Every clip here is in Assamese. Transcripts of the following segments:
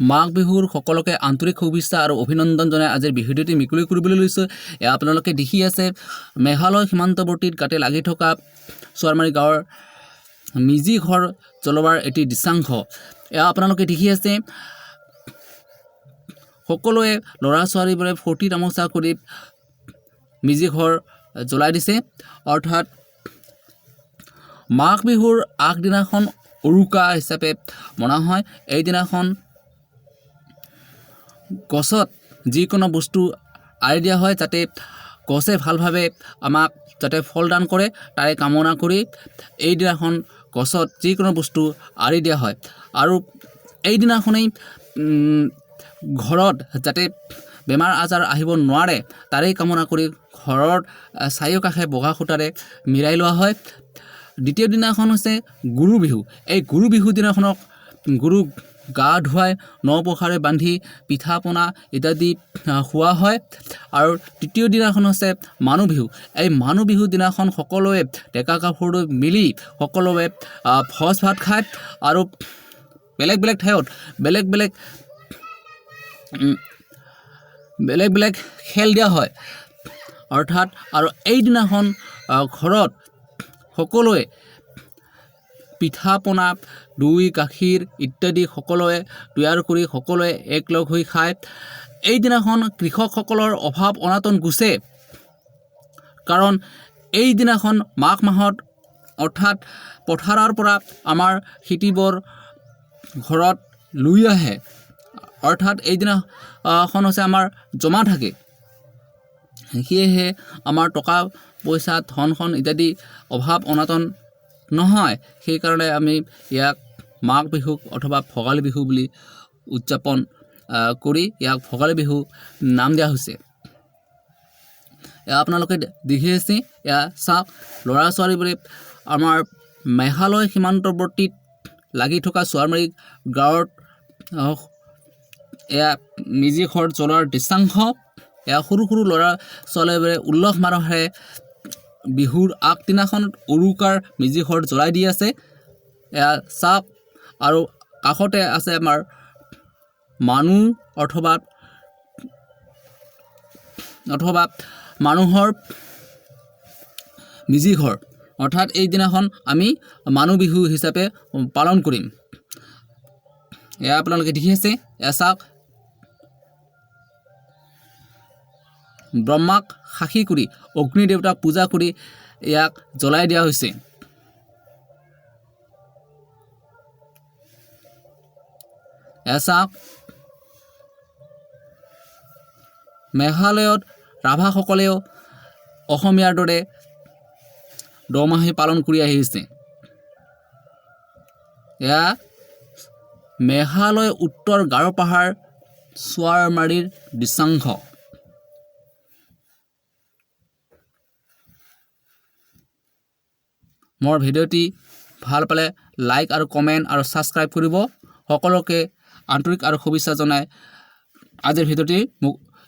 মাঘ বিহুৰ সকলোকে আন্তৰিক শুভেচ্ছা আৰু অভিনন্দন জনাই আজিৰ ভিডিঅ'টি মুকলি কৰিবলৈ লৈছোঁ। এয়া আপোনালোকে দেখি আছে মেঘালয় সীমান্তৱৰ্তীত গাতে লাগি থকা চোৱাৰমাৰী গাঁৱৰ মিজি ঘৰ জ্বলোৱাৰ এটি দৃশ্যাংশ। এয়া আপোনালোকে দেখি আছে সকলোৱে ল'ৰা ছোৱালীবোৰে ফূৰ্তি তামাচা কৰি মিজি ঘৰ জ্বলাই দিছে। অৰ্থাৎ মাঘ বিহুৰ আগদিনাখন উৰুকা হিচাপে মনা হয়। এইদিনাখন গছত যিকোনো বস্তু আঁৰি দিয়া হয় যাতে গছে ভালভাৱে আমাক যাতে ফলদান কৰে তাৰে কামনা কৰি এইদিনাখন গছত যিকোনো বস্তু আঁৰি দিয়া হয়। আৰু এইদিনাখনেই ঘৰত যাতে বেমাৰ আজাৰ আহিব নোৱাৰে তাৰেই কামনা কৰি ঘৰৰ চাৰিওকাষে বগা সূতাৰে মিৰাই লোৱা হয়। দ্বিতীয় দিনাখন হৈছে গৰু বিহু। এই গৰু বিহু দিনাখনক গৰুক গা ধুৱাই ন পঘাৰে বান্ধি পিঠা পনা ইত্যাদি খোৱা হয়। আৰু তৃতীয় দিনাখন হৈছে মানুহ বিহু। এই মানুহ বিহু দিনাখন সকলোৱে ডেকা গাভৰু মিলি সকলোৱে ভোজ ভাত খায় আৰু বেলেগ বেলেগ ঠাইত বেলেগ বেলেগ খেল দিয়া হয়। অৰ্থাৎ আৰু এইদিনাখন ঘৰত সকলোৱে পিঠা পনা দৈ গাখীৰ ইত্যাদি সকলোৱে তৈয়াৰ কৰি সকলোৱে একলগ হৈ খায়। এইদিনাখন কৃষকসকলৰ অভাৱ অনাটন গুচে, কাৰণ এইদিনাখন মাঘ মাহত অৰ্থাৎ পথাৰৰ পৰা আমাৰ খেতিবোৰ ঘৰত লৈ আহে। অৰ্থাৎ এইদিনাখন হৈছে আমাৰ জমা থাকে। সেয়েহে আমাৰ টকা পইচা ধন ইত্যাদি অভাৱ অনাটন নহয়। সেইকাৰণে আমি ইয়াক মাঘ বিহুক অথবা ভোগালী বিহু বুলি উদযাপন কৰি ইয়াক ভোগালী বিহু নাম দিয়া হৈছে। এয়া আপোনালোকে দেখি আছে, এয়া চাওক ল'ৰা ছোৱালীবোৰে আমাৰ মেঘালয় সীমান্তৱৰ্তীত লাগি থকা চোৱাৰমাৰী গাঁৱত এয়া মেজি ঘৰ জ্বলোৱাৰ দৃশ্যাংশ। এয়া সৰু সৰু ল'ৰা ছোৱালীবোৰে উল্লাস মাৰহেৰে বিহুৰ আগদিনাখন উৰুকাৰ মেজি ঘৰ জ্বলাই দি আছে। এয়া চাওক আৰু কাষতে আছে আমাৰ মানুহ অথবা মানুহৰ মেজি ঘৰ। অৰ্থাৎ এইদিনাখন আমি মানুহ বিহু হিচাপে পালন কৰিম। এয়া আপোনালোকে দেখি আছে, এয়া চাওক ব্ৰহ্মাক সাক্ষী কৰি অগ্নি দেৱতাক পূজা কৰি ইয়াক জ্বলাই দিয়া হৈছে। এয়া চাওক মেঘালয়ত ৰাভাসকলেও অসমীয়াৰ দৰে দহমাহী পালন কৰি আহিছে। এয়া মেঘালয় উত্তৰ গাৰো পাহাৰ চোৱাৰমাৰীৰ দৃশ্যাংশ। মোৰ ভিডিঅ'টি ভাল পালে লাইক আৰু কমেণ্ট আৰু ছাবস্ক্ৰাইব কৰিব। সকলোকে আন্তৰিক আৰু শুভেচ্ছা জনাই আজিৰ ভিডিঅ'টি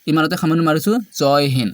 ইমানতে সামৰণি মাৰিছোঁ। জয় হিন্দ।